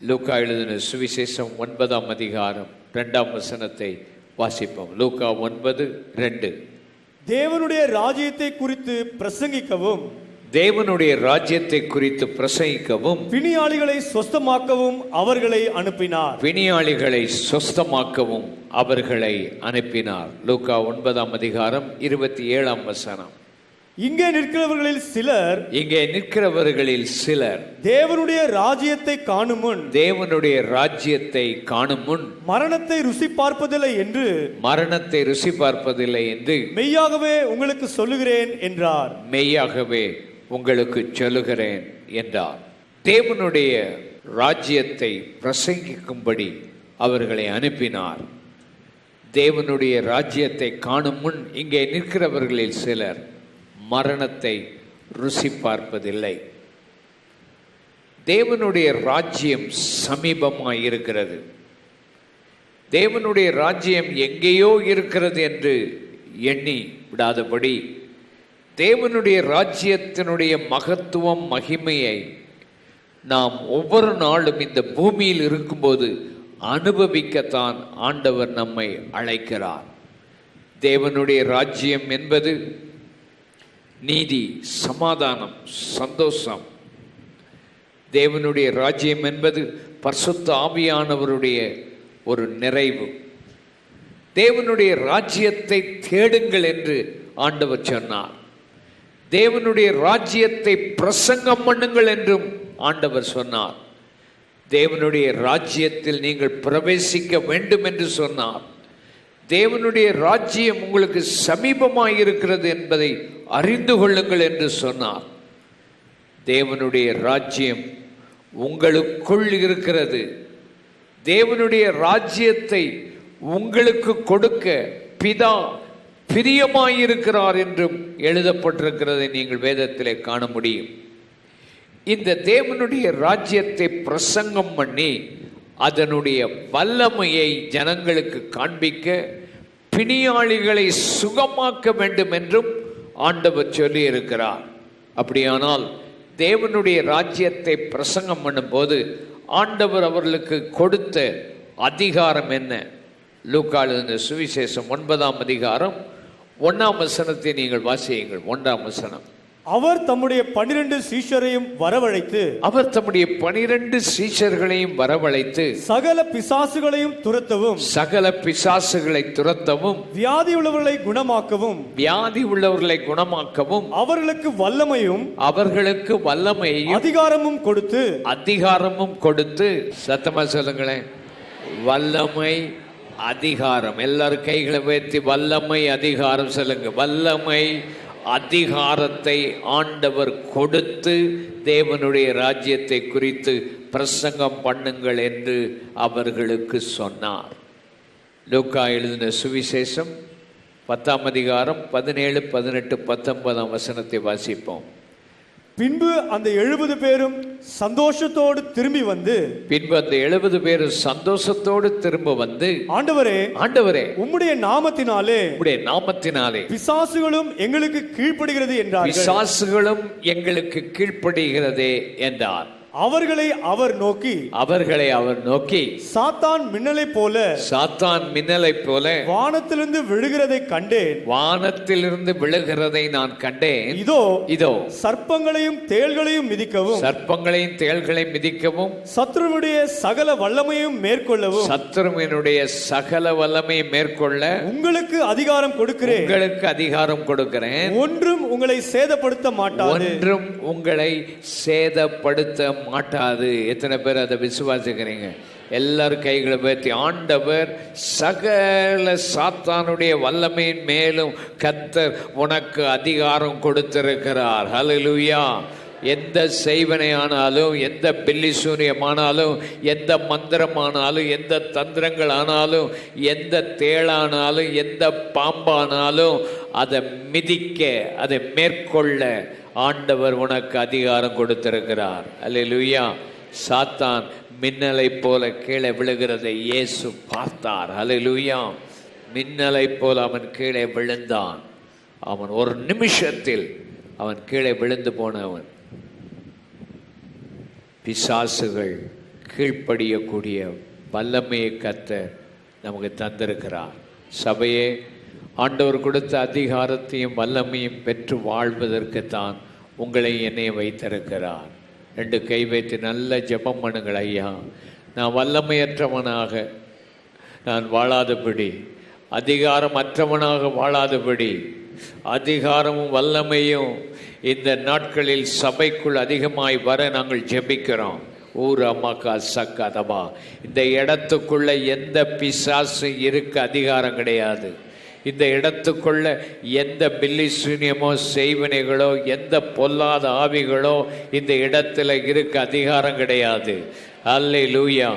லூக்கா எழுதின சுவிசேஷம் 9ஆம் அதிகாரம் 2ஆம் வசனத்தை வாசிப்போம். லூக்கா 9:2. தேவனுடைய ராஜ்யத்தை குறித்து பிரசங்கிக்கவும், தேவனுடைய ராஜ்யத்தை குறித்து பிரசங்கிக்கவும், பிணியாளிகளை சொஸ்தமாக்கவும் அவர்களை அனுப்பினார். பிணியாளிகளை சொஸ்தமாக்கவும் அவர்களை அனுப்பினார். லூக்கா 9ஆம் அதிகாரம் 27ஆம் வசனம். இங்கே நிற்கிறவர்களில் சிலர் தேவனுடைய ராஜ்யத்தை காணும் முன், தேவனுடைய ராஜ்யத்தை காணும் முன் மரணத்தை ருசி பார்ப்பதில்லை என்று மெய்யாகவே உங்களுக்கு சொல்லுகிறேன் என்றார். மெய்யாகவே உங்களுக்கு சொல்லுகிறேன் என்றார். தேவனுடைய ராஜ்யத்தை பிரசங்கிக்கும்படி அவர்களை அனுப்பினார். தேவனுடைய ராஜ்யத்தை காணும் முன் இங்கே நிற்கிறவர்களில் சிலர் மரணத்தை ருசி பார்ப்பதில்லை. தேவனுடைய ராஜ்யம் சமீபமாய் இருக்கிறது. தேவனுடைய ராஜ்யம் எங்கேயோ இருக்கிறது என்று எண்ணி விடாதபடி தேவனுடைய ராஜ்யத்தினுடைய மகத்துவம், மகிமையை நாம் ஒவ்வொரு நாளும் இந்த பூமியில் இருக்கும்போது அனுபவிக்கத்தான் ஆண்டவர் நம்மை அழைக்கிறார். தேவனுடைய ராஜ்யம் என்பது நீதி, சமாதானம், சந்தோஷம். தேவனுடைய ராஜ்யம் என்பது பரிசுத்த ஆவியானவருடைய ஒரு நிறைவு. தேவனுடைய ராஜ்யத்தை தேடுங்கள் என்று ஆண்டவர் சொன்னார். தேவனுடைய ராஜ்யத்தை பிரசங்கம் பண்ணுங்கள் என்றும் ஆண்டவர் சொன்னார். தேவனுடைய ராஜ்யத்தில் நீங்கள் பிரவேசிக்க வேண்டும் என்று சொன்னார். தேவனுடைய ராஜ்யம் உங்களுக்கு சமீபமாய் இருக்கிறது என்பதை அறிந்து கொள்ளுங்கள் என்று சொன்னார். தேவனுடைய ராஜ்யம் உங்களுக்குள் இருக்கிறது. தேவனுடைய ராஜ்யத்தை உங்களுக்கு கொடுக்க பிதா பிரியமாயிருக்கிறார் என்றும் எழுதப்பட்டிருக்கிறதை நீங்கள் வேதத்திலே காண முடியும். இந்த தேவனுடைய ராஜ்யத்தை பிரசங்கம் பண்ணி அதனுடைய வல்லமையை ஜனங்களுக்கு காண்பிக்க, பிணியாளிகளை சுகமாக்க வேண்டும் என்றும் ஆண்டவர் சொல்லி இருக்கிறார். அப்படியானால் தேவனுடைய ராஜ்யத்தை பிரசங்கம் பண்ணும்போது ஆண்டவர் அவர்களுக்கு கொடுத்த அதிகாரம் என்ன? லூக்கா எழுதின சுவிசேஷம் 9ஆம் அதிகாரம் 1ஆம் வசனத்தை நீங்கள் வாசியுங்கள். 1ஆம் வசனம். அவர் தம்முடைய 12 சீஷரையும் வரவழைத்து சகல பிசாசுகளையும் துரத்தவும் வியாதி உள்ளவர்களை குணமாக்கவும் அவர்களுக்கு வல்லமையும் அதிகாரமும் கொடுத்து சத்தமா சொல்லுங்களேன். வல்லமை, அதிகாரம். எல்லாரும் கைகளை உயர்த்தி வல்லமை, அதிகாரம் சொல்லுங்க. வல்லமை, அதிகாரத்தை ஆண்டவர் கொடுத்து தேவனுடைய ராஜ்யத்தை குறித்து பிரசங்கம் பண்ணுங்கள் என்று அவர்களுக்கு சொன்னார். லூக்கா எழுதின சுவிசேஷம் 10ஆம் அதிகாரம் 17, 18, 19 வசனத்தை வாசிப்போம். பின்பு அந்த 70 பேரும் சந்தோஷத்தோடு திரும்பி வந்து ஆண்டவரே உம்முடைய நாமத்தினாலே பிசாசுகளும் எங்களுக்கு கீழ்ப்படுகிறது என்றார். அவர்களை அவர் நோக்கி சாத்தான் மின்னலை போல வானத்திலிருந்து விழுகிறதை நான் கண்டேன். இதோ சர்ப்பங்களையும் தேள்களையும் மிதிக்கவும் சத்ருவினுடைய சகல வல்லமையும் மேற்கொள்ள உங்களுக்கு அதிகாரம் கொடுக்கிறேன். ஒன்றும் உங்களை சேதப்படுத்த மாட்டாது. எத்தனை பேர் அதை விசுவாசிக்கிறீங்க? எல்லாரும் கைகளை உயர்த்தி ஆண்டவர் சகல சாத்தானுடைய வல்லமையின் மேலும் கர்த்தர் உனக்கு அதிகாரம் கொடுத்திருக்கிறார். ஹல்லேலூயா. எந்த செய்வனை ஆனாலும், எந்த பில்லி சூனியமானாலும், எந்த மந்திரமானாலும், எந்த தந்திரங்கள் ஆனாலும், எந்த தேளானாலும், எந்த பாம்பானாலும் அதை மிதிக்க, அதை மேற்கொள்ள ஆண்டவர் உனக்கு அதிகாரம் கொடுத்திருக்கிறார். அல்லேலூயா. சாத்தான் மின்னலை போல கீழே விழுகிறதை இயேசு பார்த்தார். அல்லேலூயா. மின்னலை போல அவன் கீழே விழுந்தான். அவன் ஒரு நிமிஷத்தில் அவன் கீழே விழுந்து போனவன். பிசாசுகள் கீழ்ப்படியக்கூடிய வல்லமையை கர்த்தர் நமக்கு தந்திருக்கிறார். சபையே, ஆண்டவர் கொடுத்த அதிகாரத்தையும் வல்லமையும் பெற்று வாழ்வதற்குத்தான் உங்களை என்னை வைத்திருக்கிறார். 2 கை வைத்து நல்ல ஜெபம் பண்ணுங்கள். ஐயா, நான் வல்லமையற்றவனாக நான் வாழாதபடி, அதிகாரமற்றவனாக வாழாதபடி, அதிகாரமும் வல்லமையும் இந்த நாட்களில் சபைக்குள் அதிகமாய் வர நாங்கள் ஜெபிக்கிறோம். அம்மாக்கா சக்கதபா. இந்த இடத்துக்குள்ள எந்த பிசாசும் இருக்க அதிகாரம் கிடையாது. இந்த இடத்துக்குள்ள எந்த பில்லி சூன்யமோ செய்வினைகளோ எந்த பொல்லாத ஆவிகளோ இந்த இடத்துல இருக்க அதிகாரம் கிடையாது. அல்லேலூயா.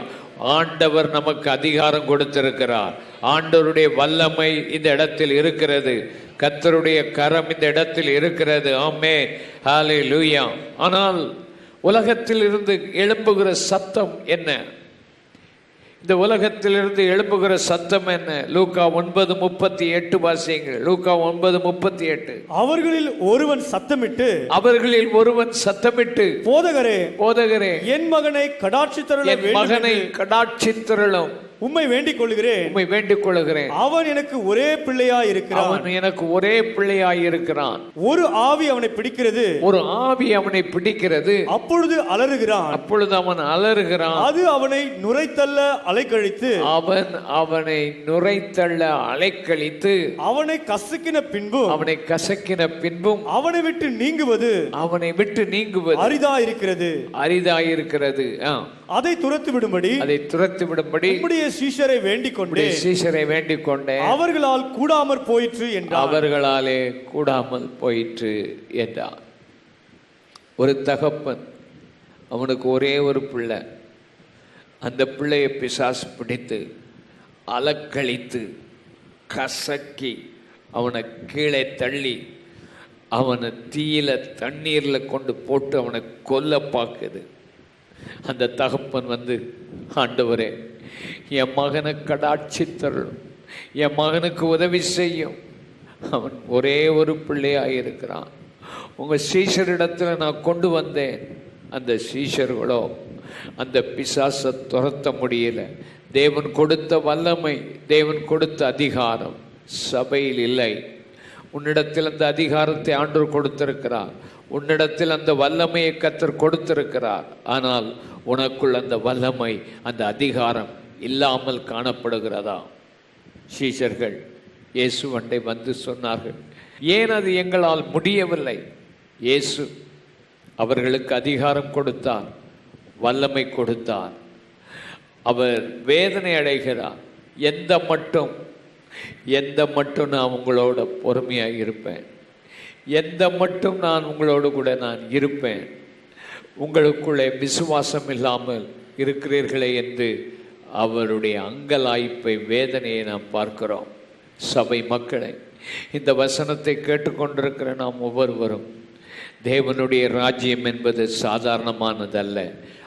ஆண்டவர் நமக்கு அதிகாரம் கொடுத்திருக்கிறார். ஆண்டவருடைய வல்லமை இந்த இடத்தில் இருக்கிறது. கர்த்தருடைய கரம் இந்த இடத்தில் இருக்கிறது. ஆமென். ஹல்லேலூயா. ஆனால் உலகத்தில் இருந்து எழும்புகிற சத்தம் என்ன? இந்த உலகத்திலிருந்து எழும்புகிற சத்தம் என்ன? லூக்கா 9:38 வாசியுங்கள். லூக்கா 9:38. அவர்களில் ஒருவன் சத்தமிட்டு போதகரே என் மகனை கடாட்சித்தருளும் உம்மை வேண்டிக் கொள்கிறேன். அவன் எனக்கு ஒரே பிள்ளையாய் இருக்கிறான். ஒரு ஆவி அவனை பிடிக்கிறது. அப்பொழுது அவன் அலறுகிறான். அது அவனை நுரைத்தள்ள அலைக்கழித்து அவனை கசக்கின பின்பும் அவனை விட்டு நீங்குவது அரிதாயிருக்கிறது. அதை துரத்தி விடும்படி உம்முடைய சீஷரை வேண்டிக் கொண்டேன். அவர்களாலே கூடாமல் போயிற்று என்றார். ஒரு தகப்பன், அவனுக்கு ஒரே ஒரு பிள்ளை. அந்த பிள்ளையை பிசாசு பிடித்து அலக்கழித்து கசக்கி அவனை கீழே தள்ளி அவனை தீயில தண்ணீரில் கொண்டு போட்டு அவனை கொல்ல பார்க்குது. அந்த தகப்பன் வந்து, ஆண்டவரே, என் மகனை கடாட்சித்தருளும், என் மகனுக்கு உதவி செய்யும். அவன் ஒரே ஒரு பிள்ளையாக இருக்கிறான். உங்கள் சீஷரிடத்தில் நான் கொண்டு வந்தேன். அந்த சீஷர்களோ அந்த பிசாசை துரத்த முடியல. தேவன் கொடுத்த வல்லமை, தேவன் கொடுத்த அதிகாரம் சபையில் இல்லை. உன்னிடத்தில் அந்த அதிகாரத்தை ஆண்டவர் கொடுத்திருக்கிறார். உன்னிடத்தில் அந்த வல்லமையை கர்த்தர் கொடுத்திருக்கிறார். ஆனால் உனக்குள் அந்த வல்லமை, அந்த அதிகாரம் இல்லாமல் காணப்படுகிறதா? சீஷர்கள் இயேசு அண்டை வந்து சொன்னார்கள், ஏன் அது எங்களால் முடியவில்லை? இயேசு அவர்களுக்கு அதிகாரம் கொடுத்தார், வல்லமை கொடுத்தார். அவர் வேதனை அடைகிறார். எந்த மட்டும் நான் உங்களோட பொறுமையாக இருப்பேன், எந்த மட்டும் நான் உங்களோடு கூட நான் இருப்பேன், உங்களுக்குள்ளே விசுவாசம் இல்லாமல் இருக்கிறீர்களே என்று அவருடைய அங்கலாய்ப்பை, வேதனையை நாம் பார்க்கிறோம். சபை மக்களை, இந்த வசனத்தை கேட்டுக்கொண்டிருக்கிற நாம் ஒவ்வொருவரும், தேவனுடைய ராஜ்யம் என்பது சாதாரணமானதல்ல.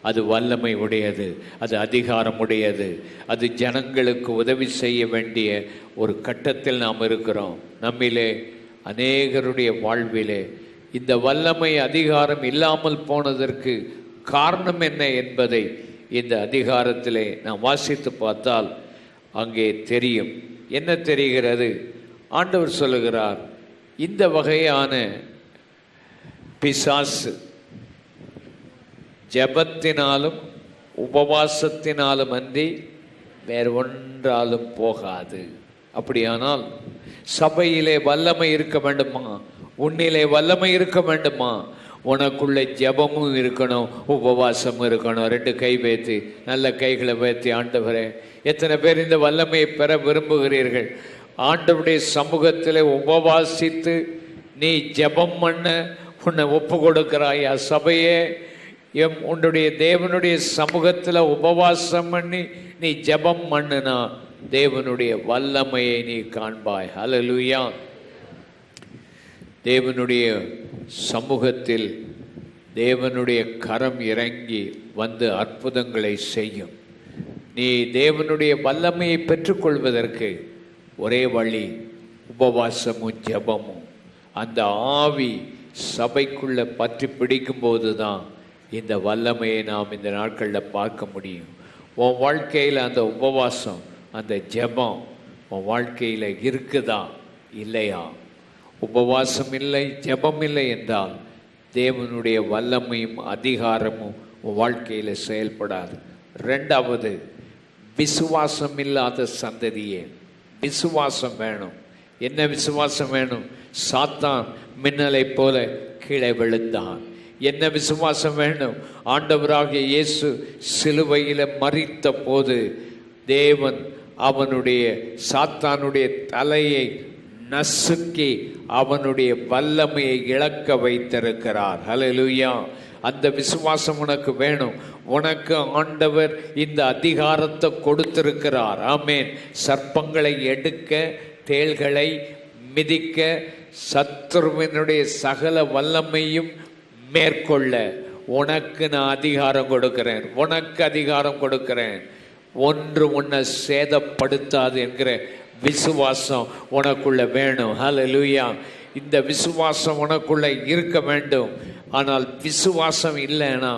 அது வல்லமை உடையது, அது அதிகாரம் உடையது, அது ஜனங்களுக்கு உதவி செய்ய வேண்டிய ஒரு கட்டத்தில் நாம் இருக்கிறோம். நம்மிலே அநேகருடைய வாழ்விலே இந்த வல்லமை, அதிகாரம் இல்லாமல் போனதற்கு காரணம் என்ன என்பதை இந்த அதிகாரத்திலே நாம் வாசித்து பார்த்தால் அங்கே தெரியும். என்ன தெரிகிறது? ஆண்டவர் சொல்லுகிறார், இந்த வகையான பிசாசு ஜெபத்தினாலும் உபவாசத்தினாலும் அன்றி வேறு ஒன்றாலும் போகாது. அப்படியானால் சபையிலே வல்லமை இருக்க வேண்டுமா? உன்னிலே வல்லமை இருக்க வேண்டுமா? உனக்குள்ளே ஜெபமும் இருக்கணும், உபவாசமும் இருக்கணும். 2 கை வைத்து, நல்ல கைகளை வைத்து, ஆண்டவரே, எத்தனை பேர் இந்த வல்லமையை பெற விரும்புகிறீர்கள்? ஆண்டவருடைய சமூகத்தில் உபவாசித்து நீ ஜெபம் பண்ண உன்னை ஒப்பு கொடுக்கிறாயா? சபையே, உன்னுடைய தேவனுடைய சமூகத்தில் உபவாசம் பண்ணி நீ ஜெபம் பண்ணுனா தேவனுடைய வல்லமையை நீ காண்பாய். ஹல்லேலூயா. தேவனுடைய சமூகத்தில் தேவனுடைய கரம் இறங்கி வந்து அற்புதங்களை செய்யும். நீ தேவனுடைய வல்லமையை பெற்றுக்கொள்வதற்கு ஒரே வழி உபவாசமும் ஜெபமும். அந்த ஆவி சபைக்குள்ள பற்றி பிடிக்கும் போது தான் இந்த வல்லமையை நாம் இந்த நாட்களில் பார்க்க முடியும். உன் வாழ்க்கையில் அந்த உபவாசம், அந்த ஜெபம் உன் வாழ்க்கையில் இருக்குதா இல்லையா? உபவாசம் இல்லை, ஜெபம் இல்லை என்றால் தேவனுடைய வல்லமையும் அதிகாரமும் உன் வாழ்க்கையில் செயல்படாது. ரெண்டாவது, விசுவாசம் இல்லாத சந்ததியே. விசுவாசம் வேணும். என்ன விசுவாசம் வேணும்? சாத்தான் மின்னலை போல கீழே விழுந்தான். என்ன விசுவாசம் வேணும்? ஆண்டவராகிய இயேசு சிலுவையில் மரித்த போது தேவன் அவனுடைய சாத்தானுடைய தலையை நசுக்கி அவனுடைய வல்லமையை இழக்க வைத்திருக்கிறார். ஹல்லேலூயா! அந்த விசுவாசம் உனக்கு வேணும். உனக்கு ஆண்டவர் இந்த அதிகாரத்தை கொடுத்திருக்கிறார். ஆமென். சர்ப்பங்களை எடுக்க, தேள்களை மிதிக்க, சத்துருவினுடைய சகல வல்லமையும் மேற்கொள்ள உனக்கு நான் அதிகாரம் கொடுக்கிறேன். உனக்கு அதிகாரம் கொடுக்கிறேன். ஒன்று உன்னை சேதப்படுத்தாது என்கிற விசுவாசம் உனக்குள்ள வேணும். ஹல்லேலூயா! இந்த விசுவாசம் உனக்குள்ள இருக்க வேண்டும். ஆனால் விசுவாசம் இல்லைன்னா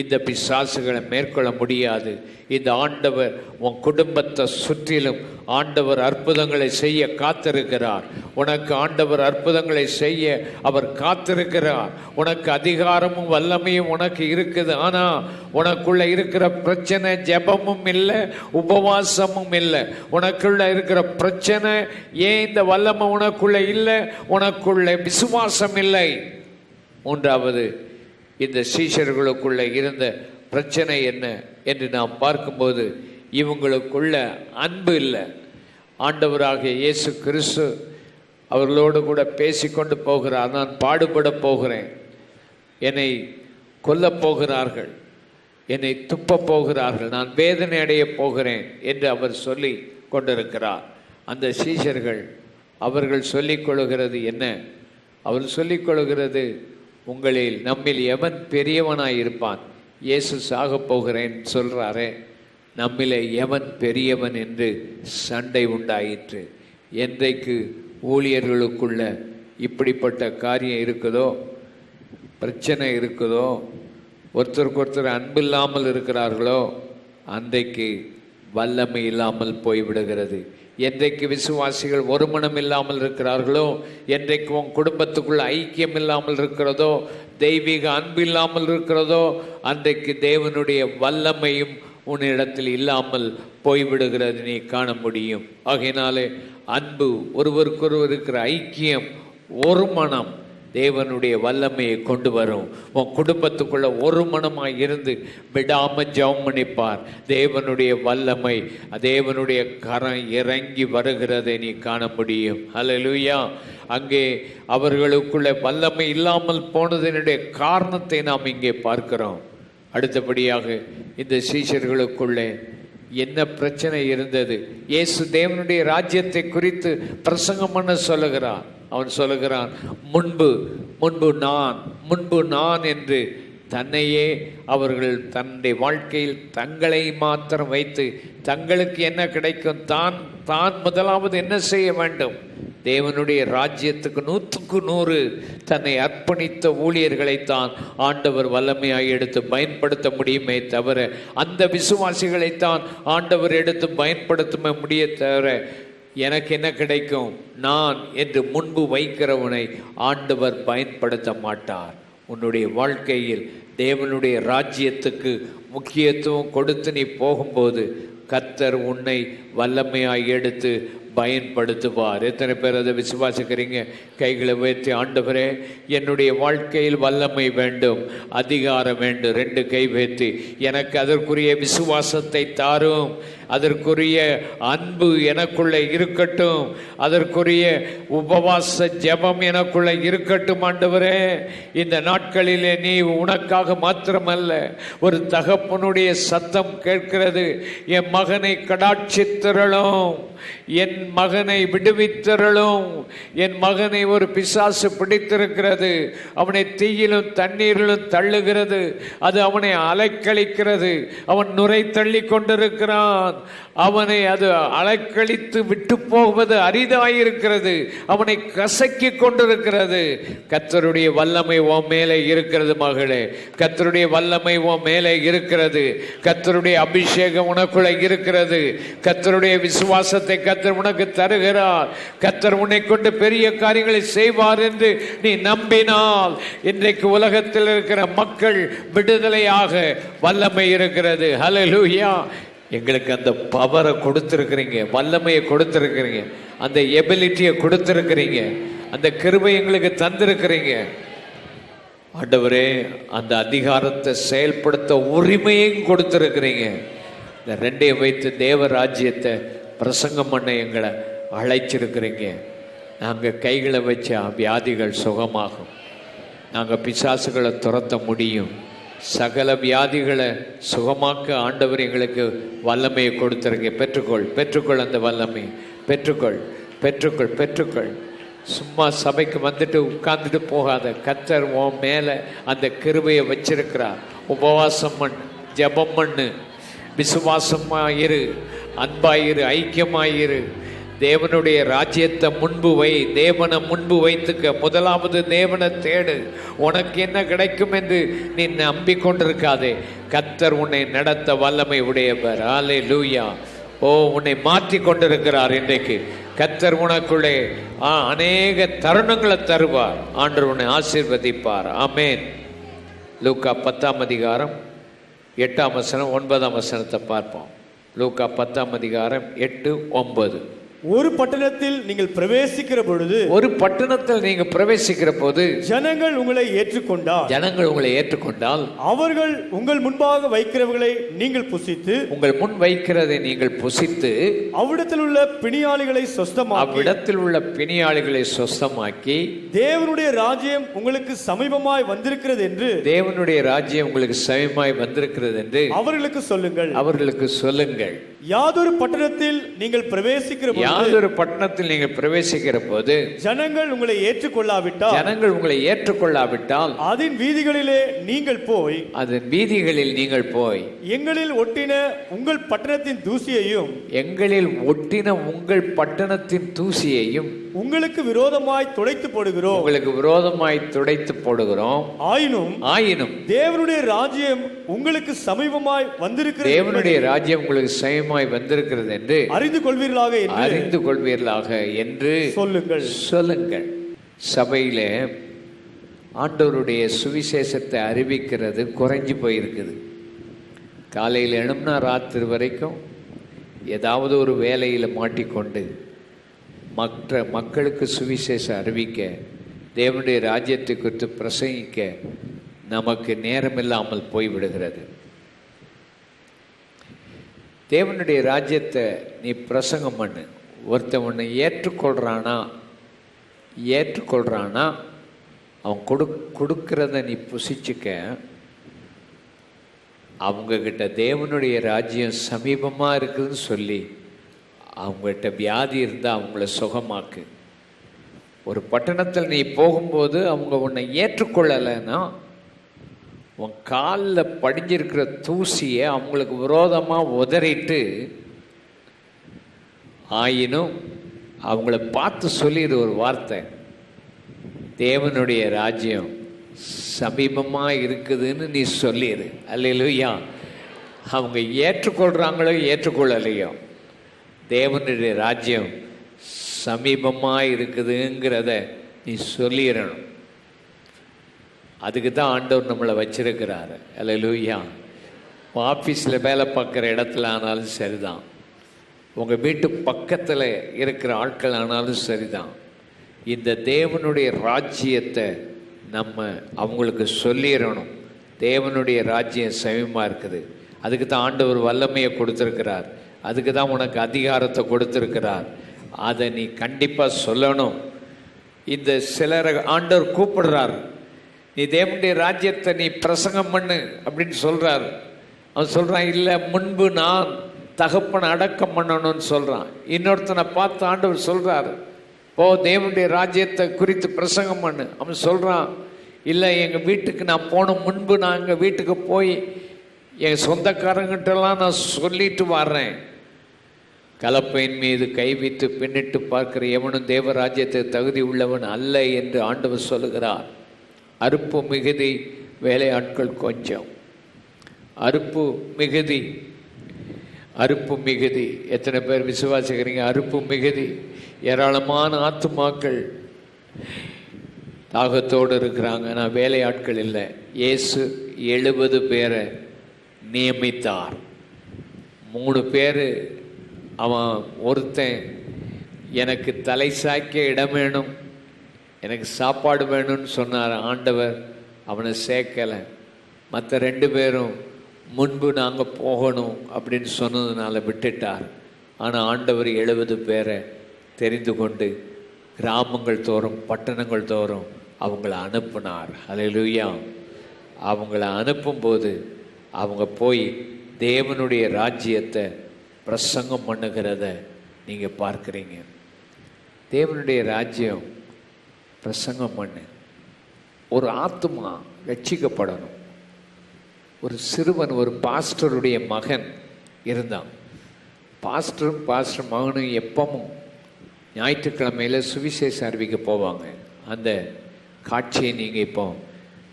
இந்த பிசாசுகளை மேற்கொள்ள முடியாது. இந்த ஆண்டவர் உன் குடும்பத்தை சுற்றிலும் ஆண்டவர் அற்புதங்களை செய்ய காத்திருக்கிறார். உனக்கு ஆண்டவர் அற்புதங்களை செய்ய அவர் காத்திருக்கிறார். உனக்கு அதிகாரமும் வல்லமையும் உனக்கு இருக்குது. ஆனால் உனக்குள்ள இருக்கிற பிரச்சனை ஜெபமும் இல்லை, உபவாசமும் இல்லை. உனக்குள்ள இருக்கிற பிரச்சனை ஏன் இந்த வல்லமை உனக்குள்ள இல்லை? உனக்குள்ள விசுவாசம் இல்லை. மூன்றாவது, இந்த சீஷர்களுக்குள்ள இருந்த பிரச்சனை என்ன என்று நாம் பார்க்கும்போது இவங்களுக்குள்ள அன்பு இல்லை. ஆண்டவராகிய இயேசு கிறிஸ்து அவர்களோடு கூட பேசிக்கொண்டு போகிறார். நான் பாடுபட போகிறேன், என்னை கொல்லப் போகிறார்கள், என்னை துப்ப போகிறார்கள், நான் வேதனை அடைய போகிறேன் என்று அவர் சொல்லி கொண்டிருக்கிறார். அந்த சீஷர்கள் அவர்கள் சொல்லிக் கொள்கிறது என்ன? அவர் சொல்லிக் கொள்கிறது, உங்களில் நம்மில் எவன் பெரியவனாய் இருப்பான்? இயேசு சாக போகிறேன் சொல்றாரே, நம்மிலே எவன் பெரியவன் என்று சண்டை உண்டாயிற்று. என்றைக்கு ஊழியர்களுக்குள்ள இப்படிப்பட்ட காரியம் இருக்குதோ, பிரச்சனை இருக்குதோ, ஒருத்தருக்கு ஒருத்தர் அன்பு இல்லாமல் இருக்கிறார்களோ, அன்றைக்கு வல்லமை இல்லாமல் போய்விடுகிறது. என்றைக்கு விசுவாசிகள் ஒரு மனம் இல்லாமல் இருக்கிறார்களோ, என்றைக்கு உன் குடும்பத்துக்குள்ள ஐக்கியம் இல்லாமல் இருக்கிறதோ, தெய்வீக அன்பு இல்லாமல் இருக்கிறதோ, அன்றைக்கு தேவனுடைய வல்லமையும் உன்னிடத்தில் இல்லாமல் போய்விடுகிறது நீ காண முடியும். ஆகையினாலே அன்பு, ஒருவருக்கொருவர் இருக்கிற ஐக்கியம், ஒரு மனம் தேவனுடைய வல்லமையை கொண்டு வரும். உன் குடும்பத்துக்குள்ள ஒரு மனமாய் இருந்து விடாம ஜெபம் பண்ணிப்பார். தேவனுடைய வல்லமை, தேவனுடைய கரம் இறங்கி வருகிறதை நீ காண முடியும். ஹல்லேலூயா! அங்கே அவர்களுக்குள்ள வல்லமை இல்லாமல் போனதனுடைய காரணத்தை நாம் இங்கே பார்க்கிறோம். அடுத்தபடியாக இந்த சீஷர்களுக்குள்ளே என்ன பிரச்சனை இருந்தது? இயேசு தேவனுடைய ராஜ்யத்தை குறித்து பிரசங்கம் பண்ண சொல்லுகிறான். அவன் சொல்லுகிறான், முன்பு நான் என்று தன்னையே அவர்கள் தன்னுடைய வாழ்க்கையில் தங்களை மாத்திரம் வைத்து தங்களுக்கு என்ன கிடைக்கும், தான் முதலாவது என்ன செய்ய வேண்டும்? தேவனுடைய ராஜ்யத்துக்கு 100க்கு 100 தன்னை அர்ப்பணித்த ஊழியர்களைத்தான் ஆண்டவர் வல்லமையாய் எடுத்து பயன்படுத்த முடியுமே தவிர, அந்த விசுவாசிகளைத்தான் ஆண்டவர் எடுத்து பயன்படுத்த முடிய தவிர, எனக்கு என்ன கிடைக்கும் நான் என்று முன்பு வைக்கிறவனை ஆண்டவர் பயன்படுத்த மாட்டார். உன்னுடைய வாழ்க்கையில் தேவனுடைய ராஜ்யத்துக்கு முக்கியத்துவம் கொடுத்து நீ போகும்போது கர்த்தர் உன்னை வல்லமையாய் எடுத்து பயன்படுத்துவார். எத்தனை பேர் அதை விசுவாசிக்கிறீங்க? கைகளை உயர்த்தி, ஆண்டவரே என்னுடைய வாழ்க்கையில் வல்லமை வேண்டும், அதிகாரம் வேண்டும். 2 கை உயர்த்தி, எனக்கு அதற்குரிய விசுவாசத்தை தாரும், அதற்குரிய அன்பு எனக்குள்ள இருக்கட்டும், அதற்குரிய உபவாச ஜெபம் எனக்குள்ள இருக்கட்டும். ஆண்டவரே, இந்த நாட்களிலே நீ உனக்காக மாத்திரமல்ல, ஒரு தகப்பனுடைய சத்தம் கேட்கிறது, என் மகனை கடாட்சித்திரளும், என்னை என் மகனை விடுவித்தருளும். என் மகனை ஒரு பிசாசு பிடித்திருக்கிறது, அவனை தீயிலும் தண்ணீரிலும் தள்ளுகிறது, அது அவனை அலைக்கழிக்கிறது, அவன் நுரை தள்ளி கொண்டிருக்கிறான், அவனை அது அலைக்கழித்து விட்டு போவது அரிதாயிருக்கிறது, அவனை கசக்கி கொண்டிருக்கிறது. கர்த்தருடைய வல்லமை உன் மேலே இருக்கிறது மகளே, கர்த்தருடைய வல்லமை உன் மேலே இருக்கிறது, கர்த்தருடைய அபிஷேகம் உனக்குள்ள இருக்கிறது, கர்த்தருடைய விசுவாசத்தை கர்த்தர் உனக்கு தருகிறார். கர்த்தர் உன்னை கொண்டு பெரிய காரியங்களை செய்வார் என்று நீ நம்பினால் இன்றைக்கு உலகத்தில் இருக்கிற மக்கள் விடுதலையாக வல்லமை இருக்கிறது. ஹல்லேலூயா. எங்களுக்கு அந்த பவரை கொடுத்திருக்கிறீங்க, வல்லமையை கொடுத்திருக்கிறீங்க, அந்த எபிலிட்டியை கொடுத்திருக்கிறீங்க, அந்த கிருபை எங்களுக்கு தந்திருக்கிறீங்க. ஆண்டவரே, அந்த அதிகாரத்தை செயல்படுத்த உரிமையும் கொடுத்திருக்கிறீங்க. இந்த ரெண்டையும் வைத்து தேவ ராஜ்யத்தை பிரசங்கம் பண்ண எங்களை அழைச்சிருக்கிறீங்க. நாங்கள் கைகளை வச்ச வியாதிகள் சுகமாகும், நாங்கள் பிசாசுகளை துரத்த முடியும், சகல வியாதிகளை சுகமாக்க ஆண்டவர் எங்களுக்கு வல்லமையை கொடுத்துருங்க. பெற்றுக்கொள், பெற்றுக்கொள், அந்த வல்லமை பெற்றுக்கொள், பெற்றுக்கொள், பெற்றுக்கொள். சும்மா சபைக்கு வந்துட்டு உட்கார்ந்துட்டு போகாத. கர்த்தர் உன் மேலே அந்த கிருபையை வச்சிருக்கிறார். உபவாசம் பண்ணு, ஜெபம் பண்ணு, விசுவாசமாயிரு, அன்பாயிரு, ஐக்கியமாயிரு. தேவனுடைய ராஜ்யத்தை முன்பு வை, தேவனை முன்பு வைத்துக்க. முதலாவது தேவனை தேடு. உனக்கு என்ன கிடைக்கும் என்று நீ நம்பிக்கொண்டிருக்காதே. கர்த்தர் உன்னை நடத்த வல்லமை உடையவர். ஹல்லேலூயா. ஓ, உன்னை மாற்றி கொண்டிருக்கிறார். இன்றைக்கு கர்த்தர் உனக்குள்ளே அநேக தருணங்களை தருவார். ஆண்டவர் உன்னை ஆசீர்வதிப்பார். ஆமென். லூக்கா 10ஆம் அதிகாரம் 8ஆம் வசனம் 9ஆம் வசனத்தை பார்ப்போம். லூக்கா 10ஆம் அதிகாரம் 8, 9. ஒரு பட்டணத்தில் நீங்கள் பிரவேசிக்கிற பொழுது, ஒரு பட்டணத்தில் நீங்கள் பிரவேசிக்கிற போது ஜனங்கள் உங்களை ஏற்றுக்கொண்டால், ஜனங்கள் உங்களை ஏற்றுக்கொண்டால் அவர்கள் உங்கள் முன்பாக வைக்கிறவர்களை நீங்கள் புசித்து, உங்கள் முன் வைக்கிறதை நீங்கள் புசித்து, அவ்விடத்தில் உள்ள பிணியாளிகளை சொஸ்தமாக்கி, அவ்விடத்தில் உள்ள பிணியாளிகளை சொஸ்தமாக்கி, தேவனுடைய ராஜ்யம் உங்களுக்கு சமீபமாய் வந்திருக்கிறது என்று, தேவனுடைய ராஜ்யம் உங்களுக்கு சமீபமாய் வந்திருக்கிறது என்று அவர்களுக்கு சொல்லுங்கள், அவர்களுக்கு சொல்லுங்கள். யாதொரு பட்டணத்தில் நீங்கள் பிரவேசிக்கிற போது, யாதொரு பட்டணத்தில் நீங்கள் பிரவேசிக்கிற போது ஜனங்கள் உங்களை ஏற்றுக்கொள்ளாவிட்டால், ஜனங்கள் உங்களை ஏற்றுக்கொள்ளாவிட்டால், அதன் வீதிகளிலே நீங்கள் போய், அதன் வீதிகளில் நீங்கள் போய், எங்களில் ஒட்டின உங்கள் பட்டணத்தின் தூசியையும், எங்களில் ஒட்டின உங்கள் பட்டணத்தின் தூசியையும் உங்களுக்கு விரோதமாய் துடைத்து போடுகிறோம், உங்களுக்கு விரோதமாய் துடைத்து போடுகிறோம். ஆயினும் தேவனுடைய ராஜ்யம் உங்களுக்கு சமீபமாய் வந்திருக்கிறது, தேவனுடைய ராஜ்யம் உங்களுக்கு சமீபமாய் வந்திருக்கிறது என்று அறிந்து கொள்வீர்களாக என்று சொல்லுங்கள். சபையிலே ஆண்டவருடைய சுவிசேஷத்தை அறிவிக்கிறது குறைஞ்சி போயிருக்குது. காலையில் எழும்னா ராத்திரி வரைக்கும் ஏதாவது ஒரு வேலையில் மாட்டிக்கொண்டு மற்ற மக்களுக்கு சுவிசேஷம் அறிவிக்க, தேவனுடைய ராஜ்யத்தை குறித்து பிரசங்கிக்க நமக்கு நேரமில்லாமல் போய்விடுகிறது. தேவனுடைய ராஜ்யத்தை நீ பிரசங்கம் பண்ணு. ஒருத்தன் உன்னை ஏற்றுக்கொள்றானா அவன் கொடுக்கிறத நீ புசிச்சுக்க. அவங்கக்கிட்ட தேவனுடைய ராஜ்யம் சமீபமாக இருக்குதுன்னு சொல்லி அவங்ககிட்ட வியாதி இருந்தால் அவங்கள சுகமாக்கு. ஒரு பட்டணத்தில் நீ போகும்போது அவங்க உன்னை ஏற்றுக்கொள்ளலைன்னா உன் காலில் படிஞ்சிருக்கிற தூசியை அவங்களுக்கு விரோதமாக உதறிட்டு, ஆயினும் அவங்கள பார்த்து சொல்லிடு ஒரு வார்த்தை, தேவனுடைய ராஜ்யம் சமீபமாக இருக்குதுன்னு நீ சொல்லிடு. அல்லேலூயா. அவங்க ஏற்றுக்கொள்கிறாங்களோ ஏற்றுக்கொள்ளலையோ, தேவனுடைய ராஜ்யம் சமீபமாக இருக்குதுங்கிறத நீ சொல்லிடணும். அதுக்கு தான் ஆண்டவர் நம்மளை வச்சிருக்கிறாரு. அல்லேலூயா. ஆஃபீஸில் வேலை பார்க்குற இடத்துல ஆனாலும் சரிதான், உங்கள் வீட்டு பக்கத்தில் இருக்கிற ஆட்கள் ஆனாலும் சரிதான், இந்த தேவனுடைய ராஜ்யத்தை நம்ம அவங்களுக்கு சொல்லிடணும். தேவனுடைய ராஜ்யம் சமீபமாக இருக்குது. அதுக்கு தான் ஆண்டவர் வல்லமையை கொடுத்துருக்கிறார். அதுக்கு தான் உனக்கு அதிகாரத்தை கொடுத்துருக்கிறார். அதை நீ கண்டிப்பாக சொல்லணும். இந்த சிலரை ஆண்டவர் கூப்பிடுறார், நீ தேவனுடைய ராஜ்யத்தை நீ பிரசங்கம் பண்ணு அப்படின்னு சொல்கிறார். அவன் சொல்கிறான், இல்லை முன்பு நான் தகப்பனை அடக்கம் பண்ணணும்னு சொல்கிறான். இன்னொருத்தனை பார்த்து ஆண்டவர் சொல்கிறார், போ தேவனுடைய ராஜ்யத்தை குறித்து பிரசங்கம் பண்ணு. அவன் சொல்கிறான், இல்லை எங்கள் வீட்டுக்கு நான் போன முன்பு நான் எங்கள் வீட்டுக்கு போய் என் சொந்தக்காரங்கிட்டலாம் நான் சொல்லிட்டு வர்றேன். கலப்பையின் மீது கை வைத்து பின்னிட்டு பார்க்கிற எவனும் தேவராஜ்யத்துக்கு தகுதி உள்ளவன் அல்ல என்று ஆண்டவர் சொல்லுகிறார். அறுப்பு மிகுதி, வேலையாட்கள் கொஞ்சம். அறுப்பு மிகுதி, அறுப்பு மிகுதி. எத்தனை பேர் விசுவாசிக்கிறீங்க? அறுப்பு மிகுதி. ஏராளமான ஆத்துமாக்கள் தாகத்தோடு இருக்கிறாங்க, நான் வேலையாட்கள் இல்லை. இயேசு 70 பேரை நியமித்தார். 3 பேர் அவன் ஒருத்தன் எனக்கு தலை சாய்க்க இடம் வேணும், எனக்கு சாப்பாடு வேணும்னு சொன்னார். ஆண்டவர் அவனை சேர்க்கலை. மற்ற 2 பேரும் முன்பு நாங்கள் போகணும் அப்படின்னு சொன்னதுனால விட்டுட்டார். ஆனால் ஆண்டவர் 70 பேரை தெரிந்து கொண்டு கிராமங்கள் தோறும் பட்டணங்கள் தோறும் அவங்கள அனுப்பினார். ஹல்லேலூயா. அவங்கள அனுப்பும்போது அவங்க போய் தேவனுடைய ராஜ்யத்தை பிரசங்கம் பண்ணுகிறத நீங்கள் பார்க்குறீங்க. தேவனுடைய ராஜ்யம் பிரசங்கம் பண்ணு. ஒரு ஆத்துமா ரட்சிக்கப்படணும். ஒரு சிறுவன், ஒரு பாஸ்டருடைய மகன் இருந்தான். பாஸ்டரும் பாஸ்டர் மகனும் எப்பவும் ஞாயிற்றுக்கிழமையில் சுவிசேஷம் அறிவிக்க போவாங்க. அந்த காட்சியை நீங்கள் இப்போ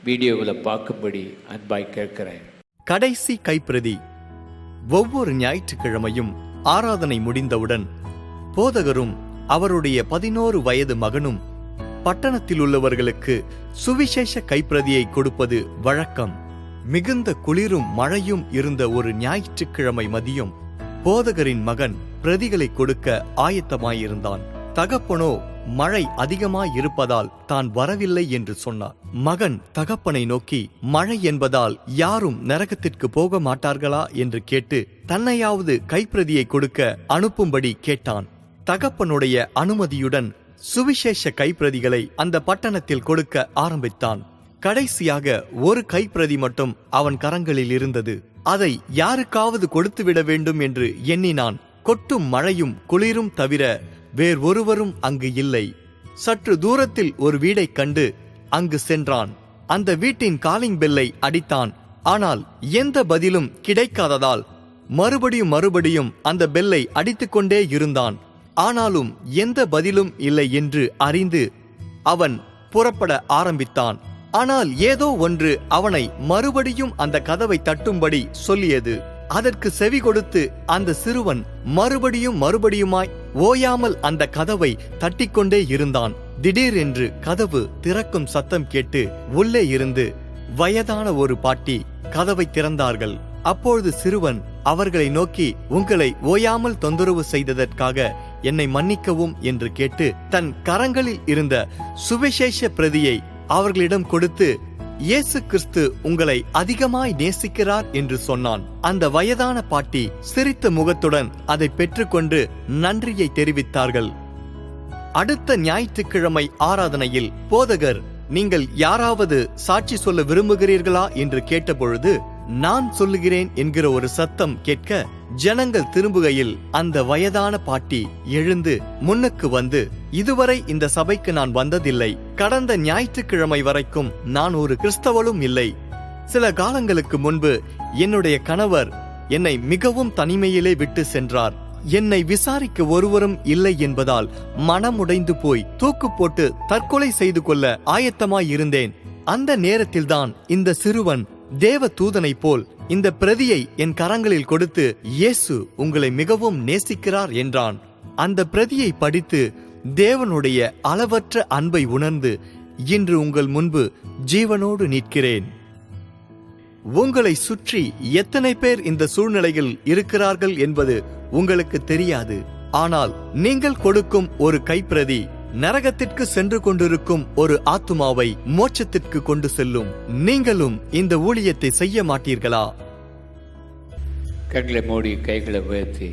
வீடியோவில் பார்க்கும்படி அன்பாய் கேட்கிறேன். கடைசி கைப்பிரதி. ஒவ்வொரு ஞாயிற்றுக்கிழமையும் ஆராதனை முடிந்தவுடன் போதகரும் அவருடைய 11 வயது மகனும் பட்டணத்தில் உள்ளவர்களுக்கு சுவிசேஷ கைப்பிரதியை கொடுப்பது வழக்கம். மிகுந்த குளிரும் மழையும் இருந்த ஒரு ஞாயிற்றுக்கிழமை மதியம் போதகரின் மகன் பிரதிகளை கொடுக்க ஆயத்தமாயிருந்தான். தகப்பனோ மழை அதிகமாயிருப்பதால் தான் வரவில்லை என்று சொன்னார். மகன் தகப்பனை நோக்கி, மழை என்பதால் யாரும் நரகத்திற்கு போக மாட்டார்களா என்று கேட்டு தன்னையாவது கைப்பிரதியை கொடுக்க அனுப்பும்படி கேட்டான். தகப்பனுடைய அனுமதியுடன் சுவிசேஷ கைப்பிரதிகளை அந்த பட்டணத்தில் கொடுக்க ஆரம்பித்தான். கடைசியாக ஒரு கைப்பிரதி மட்டும் அவன் கரங்களில் இருந்தது. அதை யாருக்காவது கொடுத்துவிட வேண்டும் என்று எண்ணினான். கொட்டும் மழையும் குளிரும் தவிர வேறொருவரும் அங்கு இல்லை. சற்று தூரத்தில் ஒரு வீடைக் கண்டு அங்கு சென்றான். அந்த வீட்டின் காலிங் பெல்லை அடித்தான். ஆனால் எந்த பதிலும் கிடைக்காததால் மறுபடியும் அந்த பெல்லை அடித்துக்கொண்டே இருந்தான். ஆனாலும் எந்த பதிலும் இல்லை என்று அறிந்து அவன் புறப்பட ஆரம்பித்தான். ஆனால் ஏதோ ஒன்று அவனை மறுபடியும் அந்த கதவை தட்டும்படி சொல்லியது. அதற்கு செவி கொடுத்து அந்த சிறுவன் மறுபடியுமாய் ஓயாமல் அந்த கதவை தட்டிக்கொண்டே இருந்தான். திடீரென்று கதவு திறக்கும் சத்தம் கேட்டு உள்ளே இருந்து வயதான ஒரு பாட்டி கதவை திறந்தார்கள். அப்பொழுது சிறுவன் அவர்களை நோக்கி, உங்களை ஓயாமல் தொந்தரவு செய்ததற்காக என்னை மன்னிக்கவும் என்று கேட்டு தன் கரங்களில் இருந்த சுவிசேஷ பிரதியை அவர்களிடம் கொடுத்து, இயேசு கிறிஸ்து உங்களை அதிகமாய் நேசிக்கிறார் என்று சொன்னான். அந்த வயதான பாட்டி சிரித்த முகத்துடன் அதை பெற்றுக்கொண்டு நன்றியை தெரிவித்தார்கள். அடுத்த ஞாயிற்றுக்கிழமை ஆராதனையில் போதகர், நீங்கள் யாராவது சாட்சி சொல்ல விரும்புகிறீர்களா என்று கேட்டபொழுது, நான் சொல்லுகிறேன் என்கிற ஒரு சத்தம் கேட்க ஜனங்கள் திரும்புகையில் அந்த வயதான பாட்டி எழுந்து முன்னுக்கு வந்து, இதுவரை இந்த சபைக்கு நான் வந்ததில்லை. கடந்த ஞாயிற்றுக்கிழமை வரைக்கும் நான் ஒரு கிறிஸ்தவளும் இல்லை. சில காலங்களுக்கு முன்பு என்னுடைய கணவர் என்னை மிகவும் தனிமையிலே விட்டு சென்றார். என்னை விசாரிக்க ஒருவரும் இல்லை என்பதால் மனமுடைந்து போய் தூக்கு போட்டு தற்கொலை செய்து கொள்ள ஆயத்தமாயிருந்தேன். அந்த நேரத்தில்தான் இந்த சிறுவன் தேவ தூதனை போல் இந்த பிரதியை என் கரங்களில் கொடுத்து, இயேசு உங்களை மிகவும் நேசிக்கிறார் என்றான். அந்த பிரதியை படித்து தேவனுடைய அளவற்ற அன்பை உணர்ந்து இன்று உங்கள் முன்பு ஜீவனோடு நிற்கிறேன். உங்களை சுற்றி எத்தனை பேர் இந்த சூழ்நிலையில் இருக்கிறார்கள் என்பது உங்களுக்கு தெரியாது. ஆனால் நீங்கள் கொடுக்கும் ஒரு கைப்பிரதி நரகத்திற்கு சென்று கொண்டிருக்கும் ஒரு ஆத்துமாவை மோட்சத்திற்கு கொண்டு செல்லும். நீங்களும் இந்த ஊழியத்தை செய்ய மாட்டீர்களா? கண்களை மூடி கைகளை உயர்த்தி,